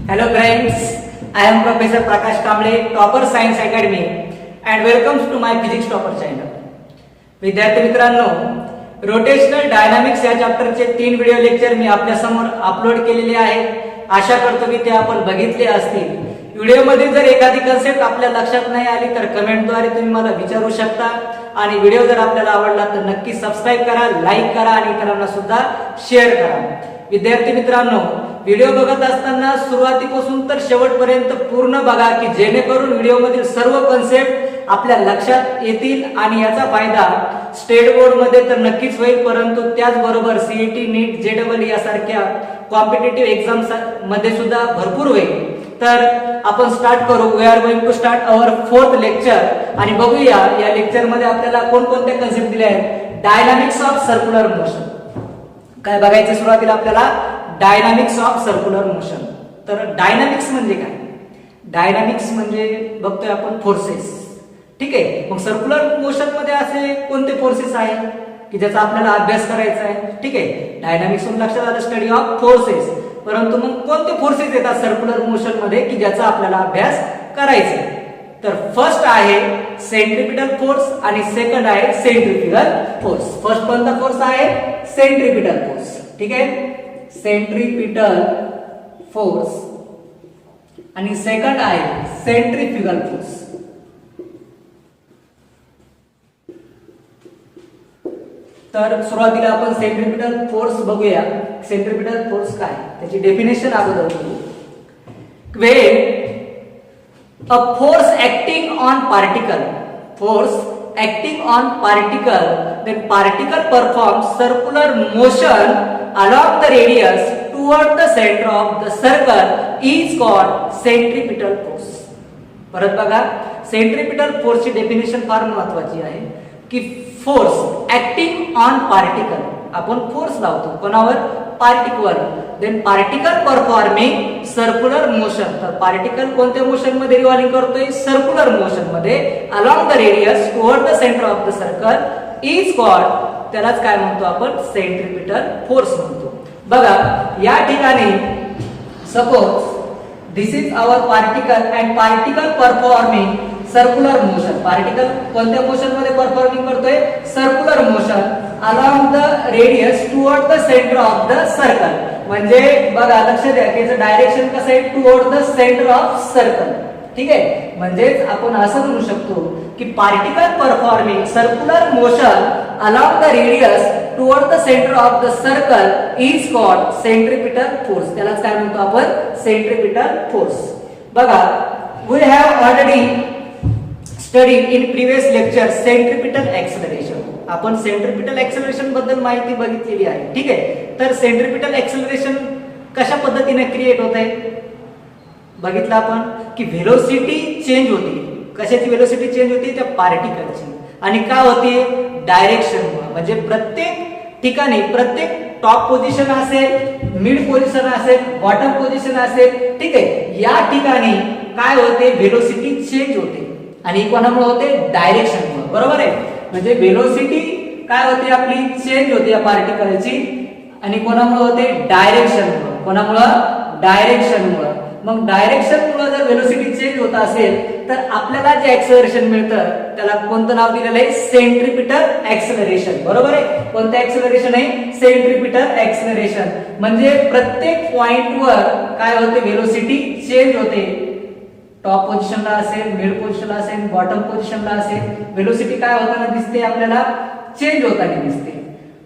Hello friends, I am Professor Prakash Kamble, Topper Science Academy and welcomes to my Physics Topper channel. विद्यार्थी मित्रांनो, rotational dynamics या चॅप्टरचे 3 video lecture मी आपल्या समोर upload केलेले आहेत. आशा करतो की ते आपण बघितले असतील. व्हिडिओमध्ये जर एखादी कन्सेप्ट आपल्या लक्षात नाही आली तर कमेंटद्वारे तुम्ही मला विचारू शकता आणि व्हिडिओ जर आपल्याला आवडला तर नक्की सबस्क्राइब करा, लाईक करा आणि इतरांना सुद्धा शेअर करा. विद्यार्थी मित्रांनो, व्हिडिओ बघत असताना सुरुवातीपासून तर शेवटपर्यंत पूर्ण बघा की जेणेकरून व्हिडिओमधील सर्व कन्सेप्ट आपल्या लक्षात येतील आणि याचा फायदा स्टेट बोर्ड मध्ये तर नक्कीच होईल, परंतु त्याचबरोबर सीईटी, नीट, जेईई यासारख्या कॉम्पिटिटिव्ह एक्झाम्स मध्ये सुद्धा भरपूर होईल. तर आपण स्टार्ट करू. We are going to start our 4th lecture आणि बघूया या लेक्चर मध्ये आपल्याला कोणकोणत्या कन्सेप्ट दिले आहेत. Dynamics of circular motion. काय बघायचं सुरुवातीला आपल्याला? Dynamics of circular motion. तर डायनामिक्स म्हणजे काय? डायनामिक्स म्हणजे बघतोय आपण फोर्सेस. ठीक आहे. मग सर्क्युलर मोशन मध्ये असे कोणते फोर्सेस आहेत की ज्याचा आपल्याला अभ्यास करायचा आहे? ठीक आहे. डायनामिक्स लक्षात आलं, स्टडी ऑफ फोर्सेस. परंतु मग कोणते फोर्सेस येतात सर्क्युलर मोशन मध्ये की ज्याचा आपल्याला अभ्यास करायचा आहे? तर फर्स्ट आहे सेंट्रिपिटल फोर्स आणि सेकंड आहे सेंट्रिफ्युगल फोर्स. फर्स्ट कोणता फोर्स आहे? Centripetal force. ठीक आहे. सेंट्रिपिटल फोर्स आणि सेकंड आहे सेंट्रिफ्युगल फोर्स. तर सुरुवातीला आपण सेंट्रिपिटल फोर्स बघूया. सेंट्रिपिटल फोर्स काय, त्याची डेफिनेशन अगोदर बघू. A force acting on particle, then particle performs circular motion along the radius toward the center of the circle is called centripetal force. परत बघा, सेंट्रिपिटल फोर्सची डेफिनेशन फार महत्वाची आहे की फोर्स ऍक्टिंग ऑन पार्टिकल. आपण फोर्स लावतो कोणावर? पार्टिकलवर. Then particle performing circular motion. तर पार्टिकल कोणत्या मोशन मध्ये रिव्हॉल्विंग करतोय? सर्क्युलर मोशन मध्ये along the radius toward the centre of the circle is called, त्यालाच काय म्हणतो आपण? सेंट्रिपिटल फोर्स म्हणतो. बघा या ठिकाणी suppose this is our particle and particle performing circular motion. Particle कोणत्या मोशन मध्ये परफॉर्मिंग करतोय? Circular motion along the radius toward the centre of the circle. म्हणजे बघा लक्ष द्या की याचं डायरेक्शन कसं आहे? Toward the centre of circle. ठीक आहे. म्हणजेच आपण असं म्हणू शकतो की particle performing circular motion along the radius toward the centre of the circle is called centripetal force. त्यालाच काय म्हणतो आपण? Centripetal force. बघा, we have already study in previous lecture centripetal acceleration. आपण सेंट्रिपिटल एक्सेलरेशन बद्दल माहिती बघितलेली आहे. ठीक आहे. तर सेंट्रिपिटल एक्सेलरेशन कशा पद्धतीने क्रिएट होत आहे बघितलं आपण की व्हेलोसिटी चेंज होते. कशाची व्हेलोसिटी चेंज होते? त्या पार्टिकलची. आणि का होते? डायरेक्शन. म्हणजे प्रत्येक ठिकाणी, प्रत्येक टॉप पोझिशन असेल, मिड पोझिशन असेल, बॉटम पोझिशन असेल, ठीक आहे, या ठिकाणी काय होते? व्हेलोसिटी चेंज होते. आणि कोणामुळे होते? डायरेक्शनमुळे. बरोबर आहे. म्हणजे व्हेलोसिटी काय होते? आपली चेंज होते या पार्टिकलची. आणि कोणामुळे होते? डायरेक्शनमुळे. कोणामुळे? डायरेक्शनमुळे. मग डायरेक्शनमुळे जर व्हेलोसिटी चेंज होत असेल तर आपल्याला जे एक्सेलरेशन मिळतं त्याला कोणतं नाव दिलेलं आहे? Centripetal acceleration. बरोबर आहे. कोणतं एक्सेलरेशन आहे? Centripetal acceleration. म्हणजे प्रत्येक पॉइंटवर काय होते? व्हेलोसिटी चेंज होते. टॉप पोझिशनला असेल, मिड पोझिशनला असेल, बॉटम पोझिशनला असेल, व्हेलोसिटी काय होताना दिसते? आपल्याला चेंज होताना दिसते.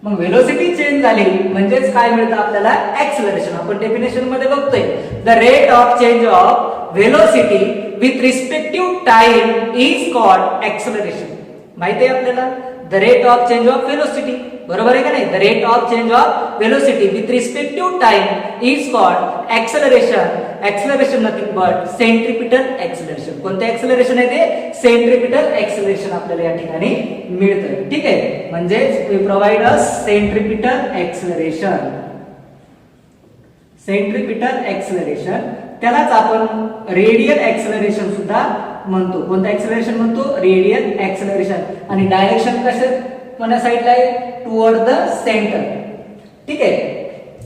मग व्हेलोसिटी चेंज झाली म्हणजेच काय मिळतं आपल्याला? एक्सेलरेशन. आपण डेफिनेशन मध्ये बघतोय the rate of change of velocity with respective time is called acceleration. माहिती आहे आपल्याला? The rate of change of velocity. बरोबर आहे का नाही? The rate of change of velocity with respective time is called acceleration. Acceleration nothing but centripetal acceleration. कोणते acceleration आहे ते? सेंट्रिपिटल एक्सेलरेशन आपल्याला या ठिकाणी मिळतं. ठीक आहे. म्हणजे we provide a centripetal acceleration. Centripetal acceleration त्यालाच आपण रेडियल एक्सेलरेशन सुद्धा म्हणतो. कोणतं एक्सेलरेशन म्हणतो? Radial acceleration. आणि डायरेक्शन कसं कोणत्या साइडला आहे? Toward the centre. ठीक आहे.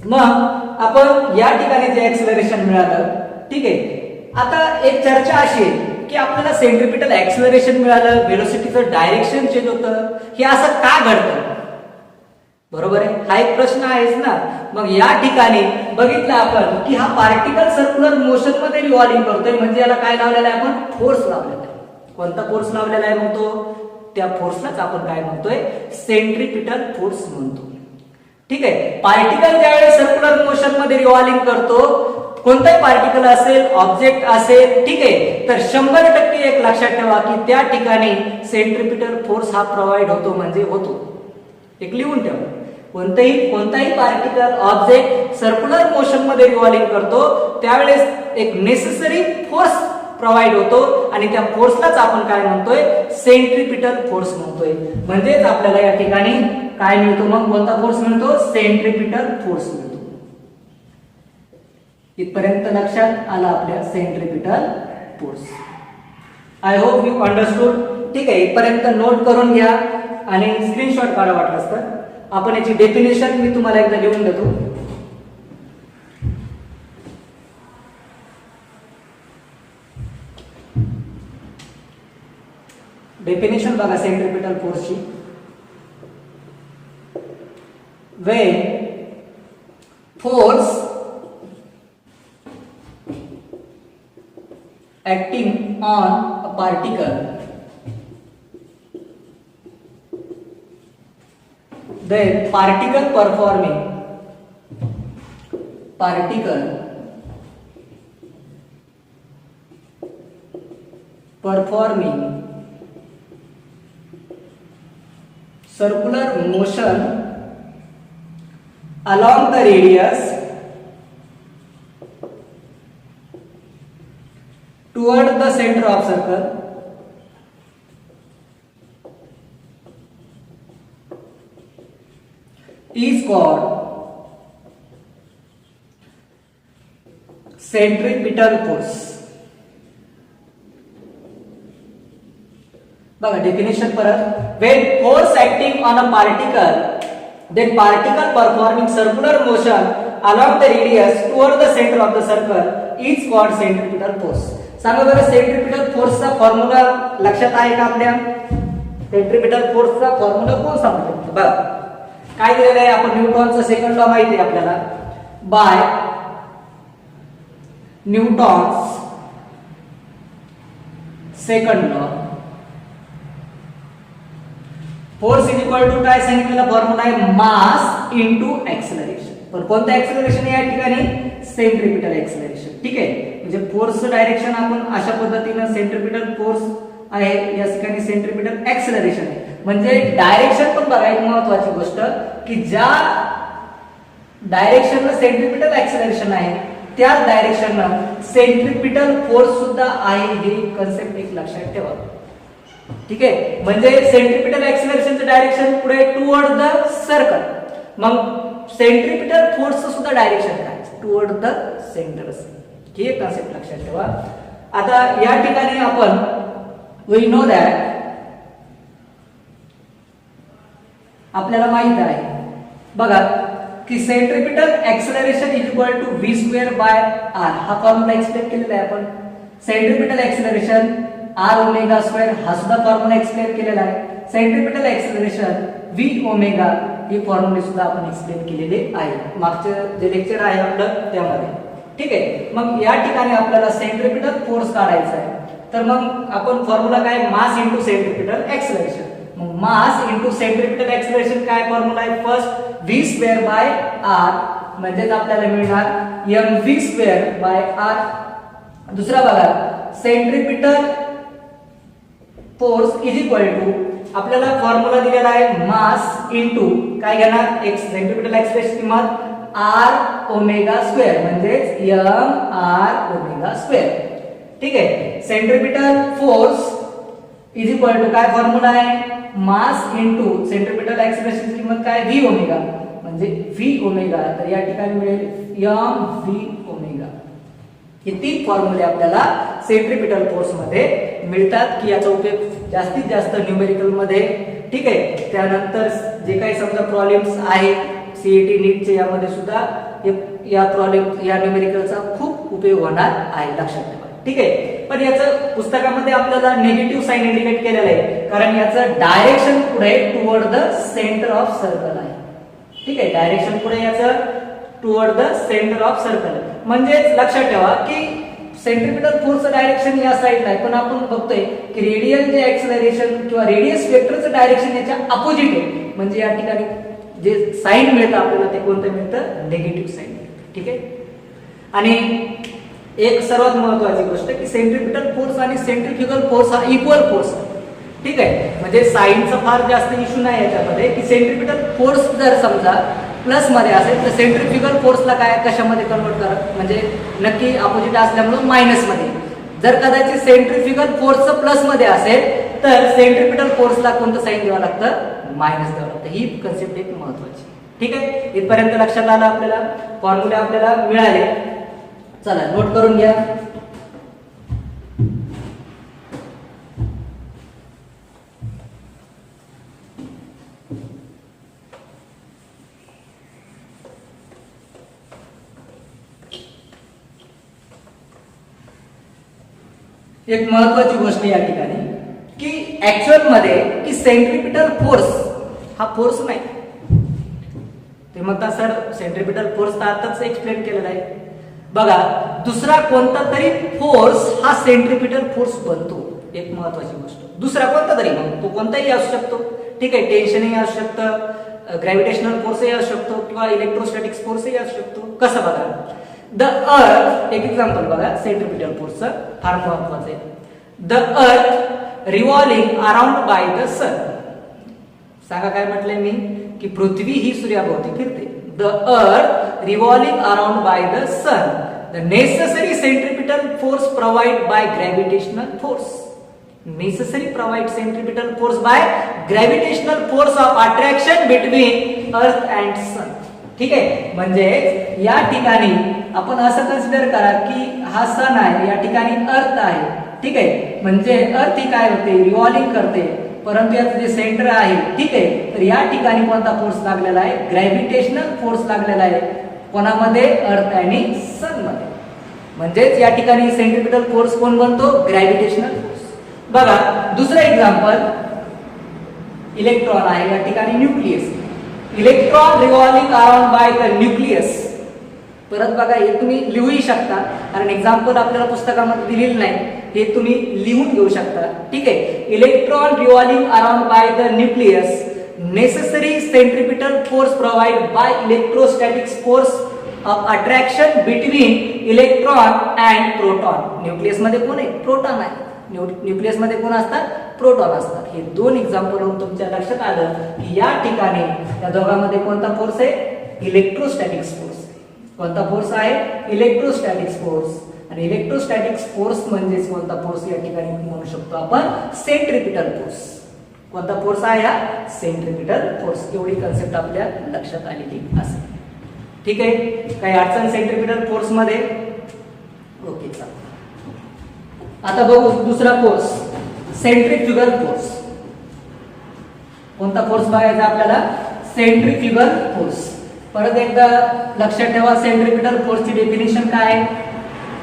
मग आपण या ठिकाणी जे एक्सेलरेशन मिळालं ठीक आहे. आता एक चर्चा अशी आहे की आपल्याला सेंट्रिपिटल ऍक्सिलरेशन मिळालं, व्हेलोसिटीचं डायरेक्शन चेंज होतं, हे असं का घडतं? बरोबर आहे, हा एक प्रश्न आहेच ना. मग या ठिकाणी बघितलं आपण की हा पार्टिकल सर्क्युलर मोशन मध्ये रिव्हॉल्विंग करतोय, म्हणजे याला काय लावलेला आहे? आपण फोर्स लावलेला आहे. कोणता फोर्स लावलेला आहे म्हणतो? त्या फोर्सलाच आपण काय म्हणतोय? सेंट्रिपिटल फोर्स म्हणतो. ठीक आहे. पार्टिकल ज्यावेळेस सर्क्युलर मोशन मध्ये रिव्हॉल्विंग करतो, कोणताही पार्टिकल असेल, ऑब्जेक्ट असेल, ठीक आहे, तर 100% एक लक्षात ठेवा की त्या ठिकाणी सेंट्रिपिटल फोर्स हा प्रोव्हाइड होतो, म्हणजे होतो. एक लिहून ठेवा. कोणताही पार्टिकल, ऑब्जेक्ट सर्क्युलर मोशन मध्ये रिव्हॉल्विंग करतो त्यावेळेस एक नेसेसरी फोर्स प्रोव्हाइड होतो आणि त्या फोर्सलाच आपण काय म्हणतोय? सेंट्रिपिटल फोर्स म्हणतोय. म्हणजेच आपल्याला या ठिकाणी काय मिळतो? मग कोणता फोर्स मिळतो? सेंट्रिपिटल फोर्स मिळतो. इथपर्यंत लक्षात आला आपल्या centripetal force. I hope you understood. ठीक आहे, इथपर्यंत नोट करून घ्या आणि स्क्रीनशॉट काढा वाटलंच तर. आपण याची डेफिनेशन मी तुम्हाला एकदा लिहून देतो. डेफिनेशन बघा सेंट्रिपिटल फोर्सची. when force acting on a particle, then particle performing circular motion along the radius toward the center of circle is called centripetal force. बघा डेफिनेशन परत. when force acting on a particle, then particle performing circular motion along the radius toward the center of the circle is called centripetal force. सांगा बरं, centripetal फोर्सचा formula लक्षात आहे का आपल्या? Centripetal फोर्सचा formula कोण सांगतो? बघा काय दिलेलं आहे? आपण न्यूटनचा सेकंड लॉ माहिती आहे आपल्याला. By Newton's second law, force is equal to काय सांगितलेला फॉर्म्युला आहे? Mass into acceleration. पण कोणतं एक्सेलरेशन या ठिकाणी? Centripetal acceleration. ठीक आहे, म्हणजे फोर्सचं डायरेक्शन आपण अशा पद्धतीने सेंट्रिपिटल फोर्स आहे, या ठिकाणी सेंट्रिपिटल एक्सेलरेशन आहे. म्हणजे डायरेक्शन पण बघा, एक महत्वाची गोष्ट की ज्या डायरेक्शनला सेंट्रिपिटल एक्सेलरेशन आहे त्याच डायरेक्शनला सेंट्रिपिटल फोर्स सुद्धा आहे. ही कन्सेप्ट एक लक्षात ठेवा. ठीक आहे, म्हणजे सेंट्रिपिटल एक्सेलरेशनचं डायरेक्शन पुढे टुवर्ड द सर्कल, मग सेंट्रिपिटल फोर्सचं सुद्धा डायरेक्शन काय? Toward the centre. ही एक कन्सेप्ट लक्षात ठेवा. आता या ठिकाणी आपण वी नो दॅट, आपल्याला माहित आहे बघा की centripetal acceleration is equal to v square by r. हा फॉर्म्युला एक्सप्लेन केलेला आहे आपण. Centripetal acceleration r omega square हा सुद्धा फॉर्म्युला एक्सप्लेन केलेला आहे. सेंट्रिपिटल एक्सेलरेशन व्ही ओमेगा ही फॉर्म्युले सुद्धा आपण एक्सप्लेन केलेले आहे मागचं जे लेक्चर आहे आपलं त्यामध्ये. ठीक आहे, मग या ठिकाणी आपल्याला सेंट्रिपिटल फोर्स काढायचा आहे, तर मग आपण फॉर्म्युला काय? Mass into centripetal acceleration. मग मास इंटू सेंट्रिपिटल एक्सेलरेशन काय फॉर्म्युला आहे? First v square by r, म्हणजेच आपल्याला मिळणार m v square by r. दुसरा बघा, centripetal force is equal to, आपल्याला फॉर्म्युला दिलेला आहे मास इंटू काय घेणार? एक्स, सेंट्रिपिटल एक्सेलरेशन किंमत आर ओमेगा स्क्वेअर, म्हणजेच एम आर ओमेगा स्क्वेअर. ठीक आहे, centripetal force is equal to काय फॉर्म्युला आहे? मास इंटू सेंट्रिपिटल एक्सेलरेशन किंमत काय? व्ही ओमेगा, म्हणजे व्ही ओमेगा. तर या ठिकाणी मिळेल एम व्ही ओमेगा. हे तीन फॉर्म्युले आपल्याला सेंट्रिपिटल फोर्स मध्ये मिळतात की याचा उपयोग जास्तीत जास्त न्यूमेरिकल मध्ये. ठीक आहे, त्यानंतर जे काही समजा प्रॉब्लेम्स आहेत सीईटी नीटचे यामध्ये सुद्धा या प्रॉब्लेम या न्यूमेरिकलचा खूप उपयोग होणार आहे, लक्षात ठेवा. ठीक आहे, पण याचं पुस्तकामध्ये आपल्याला निगेटिव्ह साइन इंडिकेट केलेलं आहे, कारण याचं डायरेक्शन पुढे toward the centre of circle आहे. ठीक आहे, डायरेक्शन पुढे याचं toward the centre of circle, म्हणजेच लक्षात ठेवा की सेंट्रिपिटल फोर्सचं डायरेक्शन या साईडला आहे, पण आपण बघतोय की रेडियल जे ऍक्सेलरेशन किंवा रेडियस वेक्टरचं डायरेक्शन याच्या अपोजिट आहे, म्हणजे या ठिकाणी जे साइन मिळतं आपल्याला ते कोणतं मिळतं, निगेटिव्ह साइन मिळतं. ठीक आहे, आणि एक सर्वात महत्वाची गोष्ट की सेंट्रिपिटल फोर्स आणि सेंट्रिफ्युगल फोर्स हा इक्वल फोर्स आहे. ठीक आहे, म्हणजे साइनचा फार जास्त इश्यू नाही याच्यामध्ये की सेंट्रिपिटल फोर्स जर समजा प्लस मध्ये असेल तर सेंट्रिफ्युगल फोर्सला काय कशामध्ये कन्वर्ट करा, म्हणजे नक्की अपोजिट असल्यामुळे मायनस मध्ये. जर कदाचित सेंट्रिफ्युगल फोर्सचं प्लस मध्ये असेल तर सेंट्रिपिटल फोर्सला कोणतं साइन द्यावं लागतं, मायनस द्यावं लागतं. ही कन्सेप्ट एक महत्वाची. ठीक आहे, इथपर्यंत लक्षात आलं आपल्याला, फॉर्म्युले आपल्याला मिळाले. चला नोट करून घ्या. एक महत्वाची गोष्ट या ठिकाणी की ऍक्च्युअल मध्ये की सेंट्रिपिटल फोर्स हा फोर्स नाही. ते म्हणतात सर सेंट्रिपिटल फोर्स तर आताच एक्सप्लेन केलेला आहे. बघा, दुसरा कोणता तरी फोर्स हा सेंट्रिपिटल फोर्स बनतो. एक महत्वाची गोष्ट, दुसरा कोणता तरी, मग तो कोणताही असू शकतो. ठीक आहे, टेन्शनही असू शकतं, ग्रॅव्हिटेशनल फोर्सही असू शकतो किंवा इलेक्ट्रोस्टॅटिक्स फोर्सही असू शकतो. कसं बघा, द अर्थ, एक एक्झाम्पल बघा सेंट्रिपिटल फोर्सचं, फार महत्वाचं आहे. The earth revolving around by the sun. सांगा काय म्हटलंय मी, की पृथ्वी ही सूर्याभोवती फिरते. The earth revolving around by the sun, the necessary centripetal force provide by gravitational force. Necessary provide centripetal force by gravitational force of attraction between earth and sun. ठीक आहे, म्हणजे या ठिकाणी आपण असं कन्सिडर करा की हा सन आहे, या ठिकाणी अर्थ आहे. ठीक आहे, म्हणजे अर्थ ही काय होते, रिव्हॉल्विंग करते, परंतु याचं जे सेंटर आहे, ठीक आहे, तर या ठिकाणी कोणता फोर्स लागलेला आहे, ग्रॅव्हिटेशनल फोर्स लागलेला आहे. कोणामध्ये, अर्थ आणि सन मध्ये. म्हणजेच या ठिकाणी सेंट्रिपिटल फोर्स कोण बनतो, ग्रॅव्हिटेशनल फोर्स. बघा दुसरं एक्झाम्पल, इलेक्ट्रॉन आहे, या ठिकाणी nucleus. Electron revolving around by the nucleus. परत बघा, हे तुम्ही लिहूही शकता, कारण एक्झाम्पल आपल्याला पुस्तकामध्ये दिलेलं नाही, हे तुम्ही लिहून घेऊ शकता. ठीक आहे, electron revolving around by the nucleus, necessary centripetal force provide by electrostatics force of attraction between electron and proton. Nucleus मध्ये कोण आहे, प्रोटॉन आहे. न्यूक्लियस मध्ये कोण असतात, प्रोटॉन असतात. हे दोन एक्झाम्पल वरून तुमच्या लक्षात आलं की या ठिकाणी या दोघांमध्ये कोणता फोर्स आहे, इलेक्ट्रोस्टॅटिक्स फोर्स. कोणता फोर्स आहे, इलेक्ट्रोस्टॅटिक्स फोर्स. आणि इलेक्ट्रोस्टॅटिक्स फोर्स म्हणजेच कोणता फोर्स या ठिकाणी म्हणू शकतो आपण, सेंट्रिपिटल फोर्स. कोणता फोर्स आहे हा, सेंट्रिपिटल फोर्स. एवढी कन्सेप्ट आपल्या लक्षात आलेली असेल. ठीक आहे, काही अडचण सेंट्रिपिटल फोर्स मध्ये, ओके. आता बघू दुसरा फोर्स, सेंट्रिफ्युगल फोर्स. कोणता फोर्स बघायचा आपल्याला, सेंट्रिफ्युगल फोर्स. परत एकदा लक्षात ठेवा, सेंट्रिपिटल फोर्सची डेफिनेशन काय आहे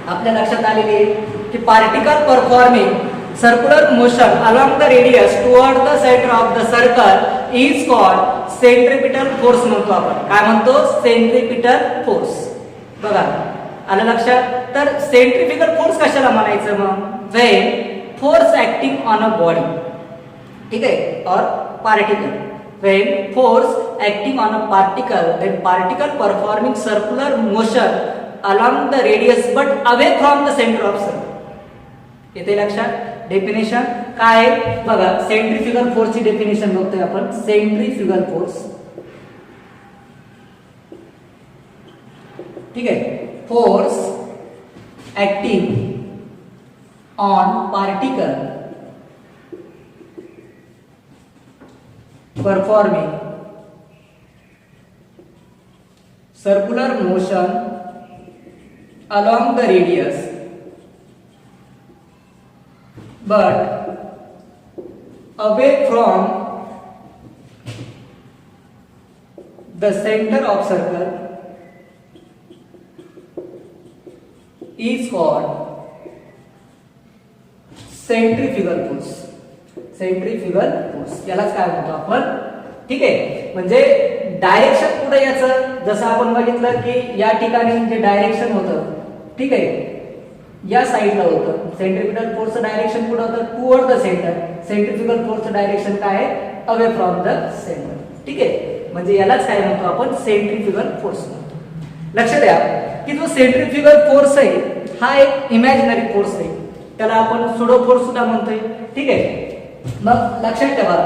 आपल्या लक्षात आलेली आहे की particle performing circular motion along the radius toward the centre of the circle is called centripetal force म्हणतो आपण. काय म्हणतो, सेंट्रिपिटल फोर्स. बघा आलं लक्षात. तर सेंट्रिफ्युगल फोर्स कशाला म्हणायचं मग, when force acting on a body, ठीक आहे, और particle. When force acting on a particle, then particle performing circular motion along the radius but away from the center of circle. येते लक्षात. डेफिनेशन काय बघा, सेंट्रिफ्युगल फोर्सची डेफिनेशन बघतोय आपण. सेंट्रिफ्युगल फोर्स, ठीक आहे, force acting on particle performing circular motion along the radius but away from the center of circle is called centrifugal force. Centrifugal force यालाच काय म्हणतो आपण. ठीक आहे, म्हणजे डायरेक्शन कुठे याचं, जसं आपण बघितलं की या ठिकाणी जे डायरेक्शन होतं, ठीक आहे, या साइडला होतं. सेंट्रीपिटल फोर्सचं डायरेक्शन कुठं होतं, टुवर्ड द सेंटर. सेंट्रीफ्युगल फोर्सचं डायरेक्शन काय आहे, अवे फ्रॉम द सेंटर. ठीक आहे, म्हणजे यालाच काय म्हणतो आपण, सेंट्रीफ्युगल फोर्स म्हणतो. लक्ष द्या की जो सेंट्रीफ्युगल फोर्स आहे हा एक इमॅजिनरी फोर्स आहे, त्याला आपण सुडो फोर्स सुद्धा म्हणतोय. ठीक आहे, मग लक्षात ठेवा,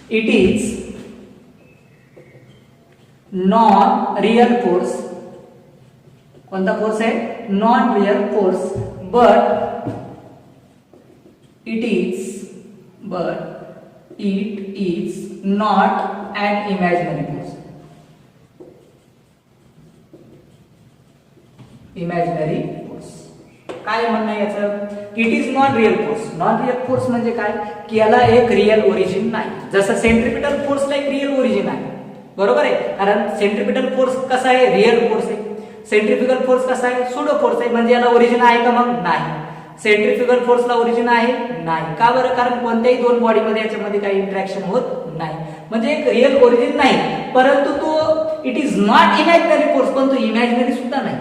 it is non real force. कोणता फोर्स आहे, non real force, but it is not an imaginary force. Imaginary force काय म्हणणं याचं, it is not real force. Non real force म्हणजे काय, की याला एक रिअल ओरिजिन नाही. जसं सेंट्रीपिटल फोर्सला एक रिअल ओरिजिन आहे, बरोबर आहे, कारण सेंट्रीपिटल फोर्स कसा आहे, रिअल फोर्स आहे. सेंट्रीफ्युगल फोर्स कसा आहे, सुडो फोर्स आहे, म्हणजे याला ओरिजिन आहे का, मग नाही. सेंट्रीफ्युगल फोर्सला ओरिजिन आहे नाही. का बरं, कारण कोणत्याही दोन बॉडीमध्ये याच्यामध्ये काही इंटरॅक्शन होत नाही, म्हणजे एक रिअल ओरिजिन नाही. परंतु तो it is not imaginary force, पण तो इमॅजिनरी सुद्धा नाही.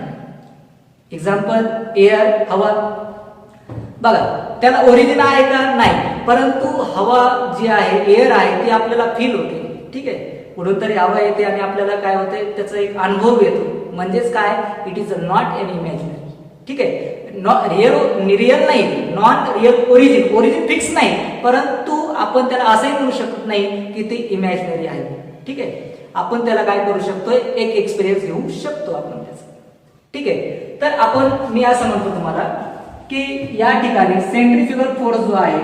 एक्झाम्पल, एअर, हवा. बघा, त्याला ओरिजिन आहे का, नाही, परंतु हवा जी आहे, एअर आहे, ती आपल्याला फील होते. ठीक आहे, कुठून तरी हवा येते आणि आपल्याला काय होते, त्याचा एक अनुभव येतो. म्हणजेच काय, it is not an imaginary. ठीक आहे, रिअल नाही, नॉन रिअल ओरिजिन फिक्स नाही, परंतु आपण त्याला असंही म्हणू शकत नाही की ते इमॅजिनरी आहे. ठीक आहे, आपण त्याला काय करू शकतो, एक एक्सपिरियन्स घेऊ शकतो आपण त्याचा. ठीक आहे, तर मी असं म्हणतो तुम्हाला की या ठिकाणी सेंट्रीफ्युगल फोर्स जो आहे,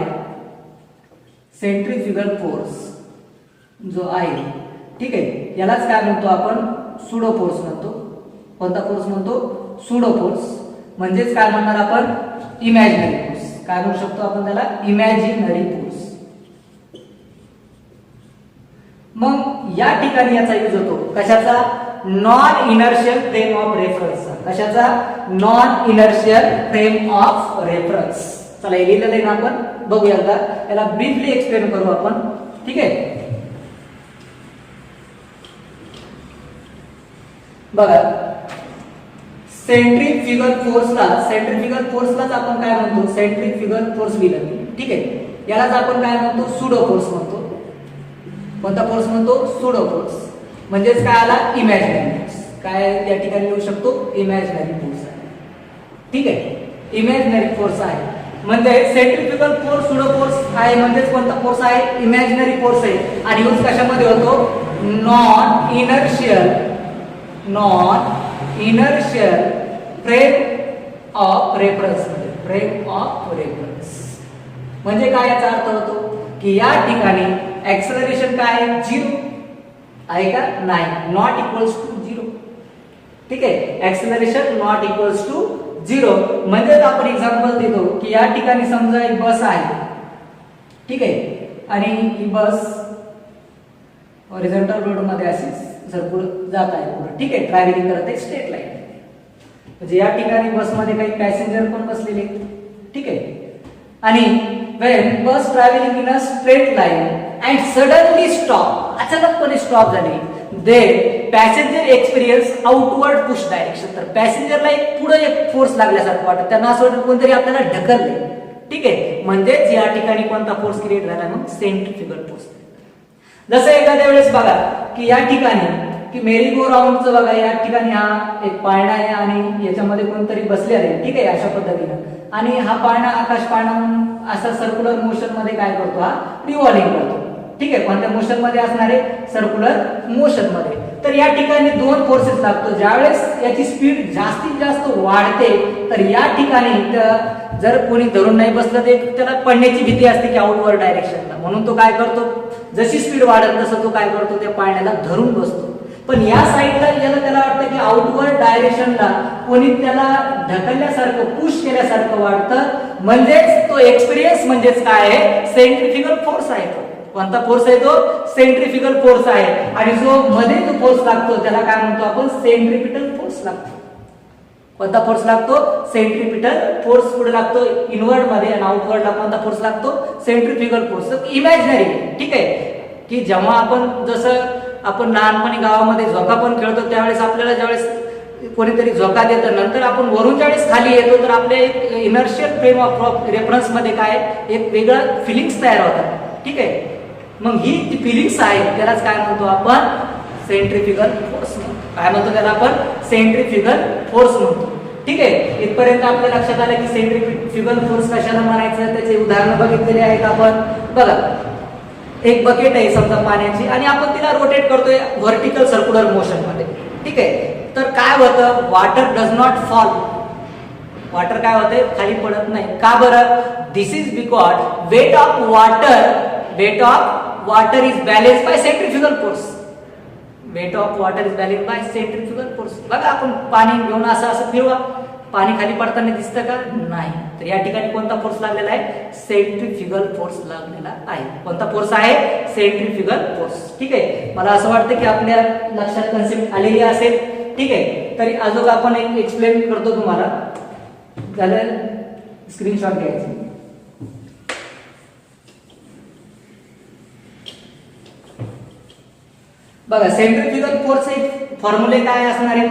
सेंट्रीफ्युगल फोर्स जो आहे, ठीक आहे, यालाच काय म्हणतो आपण, सुडो फोर्स म्हणतो. कोणता फोर्स म्हणतो, सुडो फोर्स. म्हणजेच काय म्हणणार आपण, इमॅजिनरी फोर्स. काय म्हणू शकतो आपण त्याला, इमॅजिनरी फोर्स. मग या ठिकाणी याचा यूज होतो कशाचा, non inertial frame of reference. कशाचा, non inertial frame of reference. चला हे लिहिलेलं आहे ना, आपण बघूया का, याला ब्रीफली एक्सप्लेन करू आपण. ठीक आहे, बघा, सेंट्रीफ्युगल फोर्सलाच आपण काय म्हणतो, सेंट्रीफ्युगल फोर्स लिहिलं मी. ठीक आहे, यालाच आपण काय म्हणतो, सुडो फोर्स म्हणतो. कोणता फोर्स म्हणतो, सुडो फोर्स. म्हणजेच काय आला, इमॅजिनरी फोर्स. काय या ठिकाणी लिहू शकतो, इमॅजिनरी फोर्स आहे. ठीक आहे, इमॅजिनरी फोर्स आहे. म्हणजे सेंट्रीफ्युगल फोर्स, सुडो फोर्स आहे, म्हणजेच कोणता फोर्स आहे, इमॅजिनरी फोर्स आहे. आणि यूज कशामध्ये होतो, non inertial frame of reference मध्ये. फ्रेम ऑफ रेफरन्स म्हणजे काय, याचा अर्थ होतो की या ठिकाणी ऍक्सेलरेशन काय आहे, 0 आहे का, नाही, नॉट इक्वल्स टू 0. ठीक आहे, ऍक्सेलरेशन नॉट इक्वल्स टू 0. म्हणजे आपण एक्झाम्पल देतो की या ठिकाणी समजा एक बस आहे. ठीक आहे, आणि ही बस हॉरिझॉन्टल रोड मध्ये अशी सरकून जात आहे पुढे. ठीक आहे, ट्रॅव्हलिंग करत आहे स्ट्रेट लाईन. म्हणजे या ठिकाणी बसमध्ये काही पॅसेंजर पण बसलेले. ठीक आहे, आणि when bus traveling in a straight line and suddenly stop, अचानकपणे स्टॉप झाली, then passenger experience outward push direction. तर पॅसेंजरला एक पुढे एक फोर्स लागल्यासारखं वाटतं, त्यांना असं वाटतं कोणतरी आपल्याला ढकलले. ठीक आहे, म्हणजेच या ठिकाणी कोणता फोर्स क्रिएट झाला, मग सेंट्रीफ्युगल फोर्स. जसं एखाद्या वेळेस बघा की या ठिकाणी की मेरी गो राऊंडचं बघा, या ठिकाणी हा एक पाळणा आहे आणि याच्यामध्ये कोणतरी बसले आहे. ठीक आहे, अशा पद्धतीनं, आणि हा पाळणा आकाश पाळणा असा सर्क्युलर मोशन मध्ये काय करतो, हा रिव्हॉल्विंग करतो. ठीक आहे, कोणत्या मोशन मध्ये असणारे, सर्क्युलर मोशन मध्ये. तर या ठिकाणी दोन फोर्सेस लागतो. ज्यावेळेस याची स्पीड जास्तीत जास्त वाढते, तर या ठिकाणी जर कोणी धरून नाही बसलं तर त्याला पडण्याची भीती असते की आउटवर्ड डायरेक्शनला. म्हणून तो काय करतो, जशी स्पीड वाढेल तसं तो काय करतो, त्या पाळण्याला धरून बसतो. पण या साईडला याला त्याला वाटतं की आउटवर्ड डायरेक्शनला कोणी त्याला ढकलल्यासारखं, पुश केल्यासारखं वाटतं. म्हणजेच तो एक्सपिरियन्स म्हणजेच काय आहे, सेंट्रीफ्युगल फोर्स आहे. तो कोणता फोर्स आहे, तो सेंट्रीफ्युगल फोर्स आहे. आणि जो मध्ये जो फोर्स लागतो त्याला काय म्हणतो आपण, सेंट्रीपिटल फोर्स लागतो. कोणता फोर्स लागतो? सेंट्रिपिटल फोर्स पुढे लागतो इनवर्ड मध्ये आणि आउटवर्डला कोणता फोर्स लागतो? Centrifugal force. इमॅजिनरी, ठीक आहे, की जेव्हा आपण जसं आपण लहानपणी गावामध्ये झोका पण खेळतो त्यावेळेस आपल्याला ज्यावेळेस कोणीतरी झोका देतं नंतर आपण वरून ज्यावेळेस खाली येतो तर आपल्या एक इनर्शियल फ्रेम ऑफ रेफरन्स मध्ये काय एक वेगळं फिलिंग्स तयार होतात, ठीक आहे. मग ही जी फिलिंग्स आहे त्यालाच काय म्हणतो आपण? सेंट्रिफ्युगल फोर्स म्हणतो. काय म्हणतो त्याला आपण? सेंट्रिफ्युगल फोर्स म्हणतो, ठीक आहे. इथपर्यंत आपल्या लक्षात आलं की सेंट्रिफ्युगल फोर्स कशाला म्हणायचं, त्याचे उदाहरण बघितलेले आहेत आपण. बघा, एक बकेट आहे समजा पाण्याची आणि आपण तिला रोटेट करतोय व्हर्टिकल सर्क्युलर मोशन मध्ये, ठीक आहे. तर काय होतं? Water does not fall. Water काय होते? खाली पडत नाही. का बरं? This is because weight of water is balance by centrifugal force. Weight of water is balance by centrifugal force. बघा, आपण पाणी घेऊन असं फिरवा, पाणी खाली पडताना दिसतं का? नाही. तर या ठिकाणी कोणता फोर्स लागलेला आहे? सेंट्रिफ्युगल फोर्स लागलेला आहे. कोणता फोर्स आहे? सेंट्रिफ्युगल फोर्स, ठीक आहे. मला असं वाटतं की आपल्या लक्षात कन्सेप्ट आलेली असेल, ठीक आहे. तरी अजून आपण एक एक्सप्लेन करतो तुम्हाला. झालं? स्क्रीनशॉट घ्यायचं. बघा, सेंट्रिफ्युगल फोर्स एक फॉर्म्युले काय असणार आहे,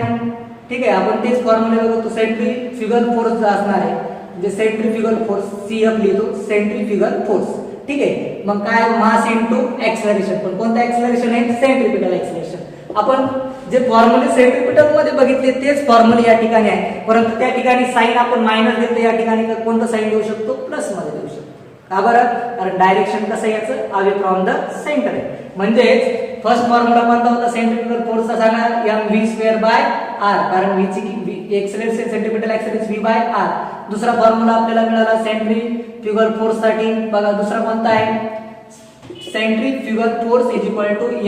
ठीक आहे. आपण तेच फॉर्म्युले बघतो. सेंट्रिफ्युगल फोर्स जो असणार आहे म्हणजे सेंट्रिफ्युगल फोर्स CF लिहितो, सेंट्रिफ्युगल फोर्स, ठीक आहे. मग काय? मास इनटू एक्सेलरेशन. पण कोणतं एक्सेलरेशन आहे? Centripetal acceleration. आपण जे फॉर्म्युले सेंट्रिपिटल मध्ये बघितले तेच फॉर्म्युले या ठिकाणी आहे, परंतु त्या ठिकाणी साइन आपण मायनस देतो, या ठिकाणी कोणतं साइन देऊ शकतो? प्लस मध्ये देऊ शकतो. का बरं? कारण डायरेक्शन कसं याचं? अवे फ्रॉम द सेंटर आहे. म्हणजेच फर्स्ट फॉर्म्युला कोणता होता सेंट्रिपिटल फोर्सचा? सांगा. mv² बाय r, कारण v ची acceleration centripetal acceleration v by r. दुसरा फॉर्म्युला आपल्याला मिळाला सेंट्रिफ्युगल फोर्स साठी. बघा, दुसरा कोणता आहे? Centrifugal force is equal to mr²,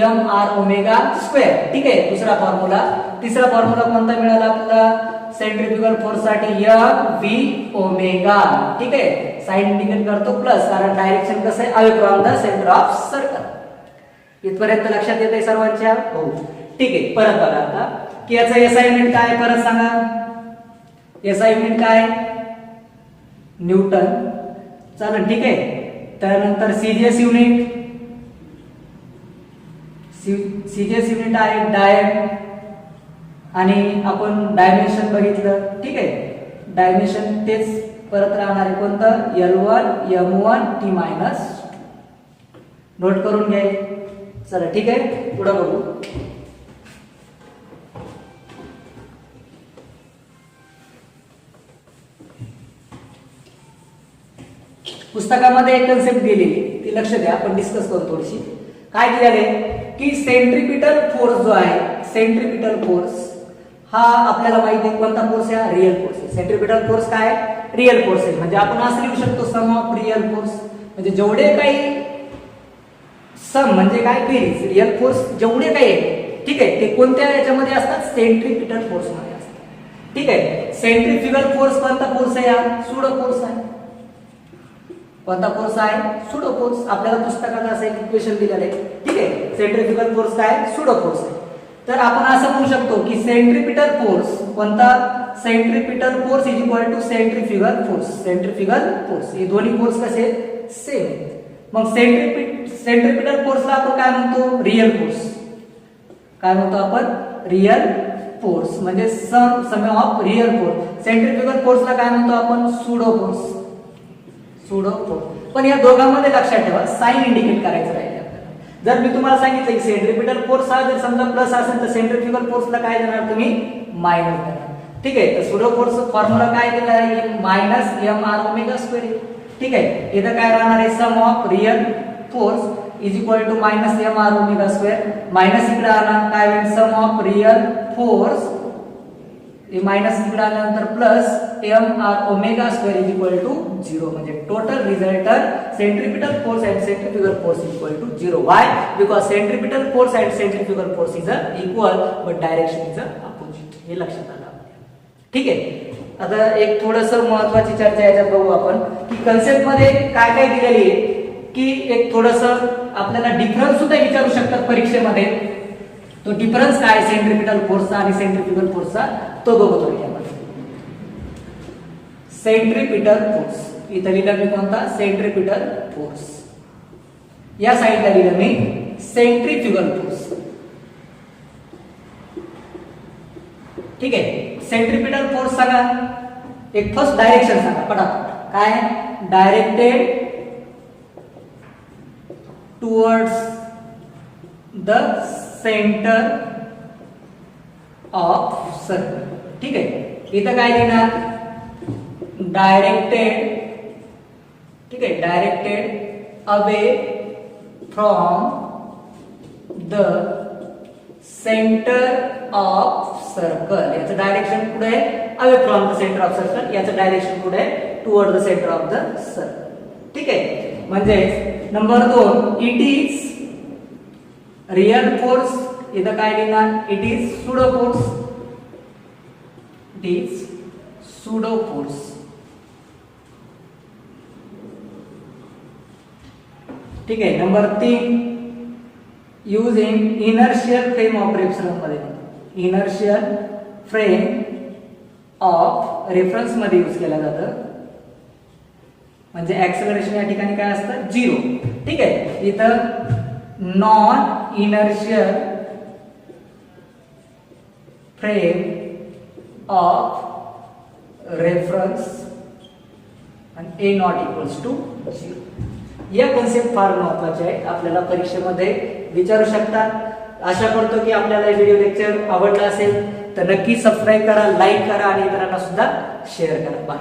ठीक आहे, दुसरा फॉर्म्युला. तिसरा फॉर्म्युला कोणता मिळाला आपल्याला सेंट्रिफ्युगल फोर्स साठी? mv², ठीक आहे. साइन इंडिकेट करतो प्लस, कारण डायरेक्शन कसं आहे? Away from the centre of circle. इथपर्यंत लक्षात येत आहे सर्वांच्या? हो, ठीक आहे. परत बघा आता की याचा एसआय युनिट काय? परत सांगा. एसआय युनिट काय? न्यूटन. चालेल, ठीक आहे. त्यानंतर सीजीएस युनिट आहे डायम, आणि आपण डायमेन्शन बघितलं, ठीक आहे. डायमेन्शन तेच परत राहणार आहे. कोणतं? L1 M1 T-. नोट करून घ्या. चला, ठीक आहे, पुढे बघू. पुस्तकामध्ये एक कन्सेप्ट दिलेली, ती लक्ष द्या, आपण डिस्कस करू थोडीशी. काय दिलेले की सेंट्रिपिटल फोर्स जो आहे, सेंट्रिपिटल फोर्स हा आपल्याला माहिती आहे कोणता फोर्स आहे? रिअल फोर्स आहे. सेंट्रिपिटल फोर्स काय? रिअल फोर्स आहे. म्हणजे आपण असं लिहू शकतो सम ऑफ रिअल फोर्स, म्हणजे जेवढे काही सम म्हणजे काय? बेरीज. रिअल फोर्स जेवढे काही आहे, ठीक आहे, ते कोणत्या याच्यामध्ये असतात? सेंट्रिपिटल फोर्स मध्ये असतात, ठीक आहे. सेंट्रिफ्युगल फोर्स कोणता फोर्स आहे? हा सुडो फोर्स आहे. कोणता फोर्स आहे? Pseudo force. आपल्याला पुस्तकात असं एक इक्वेशन दिलेलं आहे, ठीक आहे. सेंट्रिफ्युगल फोर्स काय? सुडो फोर्स आहे. तर आपण असं म्हणू शकतो की सेंट्रिपिटल फोर्स कोणता? Centripetal force is equal to centrifugal force. Centrifugal force हे दोन्ही फोर्स कसे? सेम आहेत. मग सेंट्रिपिटल फोर्सला आपण काय म्हणतो? Real force. काय म्हणतो आपण? रिअल फोर्स, म्हणजे sum of real force. Centrifugal फोर्सला काय म्हणतो आपण? Pseudo force. Pseudo force. पण या दोघांमध्ये लक्षात ठेवा, साइन इंडिकेट करायचं राहील आपल्याला. जर मी तुम्हाला सांगितलं की सेंट्रिपिटल फोर्स हा जर समजा प्लस असेल तर सेंट्रिफ्युगल फोर्सला काय देणार तुम्ही? मायनस देणार, ठीक आहे. तर सुडो फोर्स फॉर्म्युला काय दिला आहे? -mr², ठीक आहे. इथं काय राहणार आहे? Sum of real force is equal to -mr². Minus इकडे आला काय होईल? सम ऑफ रिअल फोर्स हे मायनस इकडे आल्यानंतर plus mr² is equal to 0. म्हणजे total resultant centripetal force and centrifugal force is equal to 0. Why? Because centripetal force and centrifugal force is equal but direction is opposite. हे लक्षात आलं, ठीक आहे. आता एक थोडस महत्वाची चर्चा याच्यात बघू आपण की कन्सेप्ट मध्ये काय काय दिलेली आहे, की एक थोडस आपल्याला डिफरन्स सुद्धा विचारू शकतात परीक्षेमध्ये. तो डिफरन्स काय सेंट्रिपिटल फोर्सचा आणि सेंट्रिफ्युगल फोर्सचा तो बघतो यामध्ये. Centripetal force. इथं लिहिलं मी कोणता? Centripetal force. या साईडला लिहिलं मी सेंट्रीफ्युगल फोर्स. ठीक आहे. सेंट्रिपिटल फोर्स सांगा. एक फर्स्ट डायरेक्शन सांगा पटापट. काय? Directed towards the centre of circle. ठीक आहे. इथं काय लिहिणार? डायरेक्टेड. ठीक आहे. Directed away from the centre of circle. याचं डायरेक्शन कुठे आहे? Away from the centre of circle. याचं डायरेक्शन कुठे आहे? Toward the centre of the circle. ठीक आहे. म्हणजे number 2, it is real force. इथं काय लिहिणार? It is pseudo force. It is pseudo force. ठीक आहे. Number 3, use in inertial frame of reference मध्ये. इनर्शियल फ्रेम ऑफ रेफरन्स मध्ये यूज केला जातं. म्हणजे ऍक्सेलरेशन या ठिकाणी काय असतं? 0. ठीक आहे. इथं non inertial frame of reference आणि A नॉट इक्वल्स टू 0. या कन्सेप्ट फार महत्वाचे आहेत. आपल्याला परीक्षेमध्ये विचारू शकतात. आशा करतो की आपल्याला व्हिडिओ लेक्चर आवडला असेल तर नक्की सबस्क्राईब करा, लाईक करा आणि इतरांना सुद्धा शेअर करा. बाय.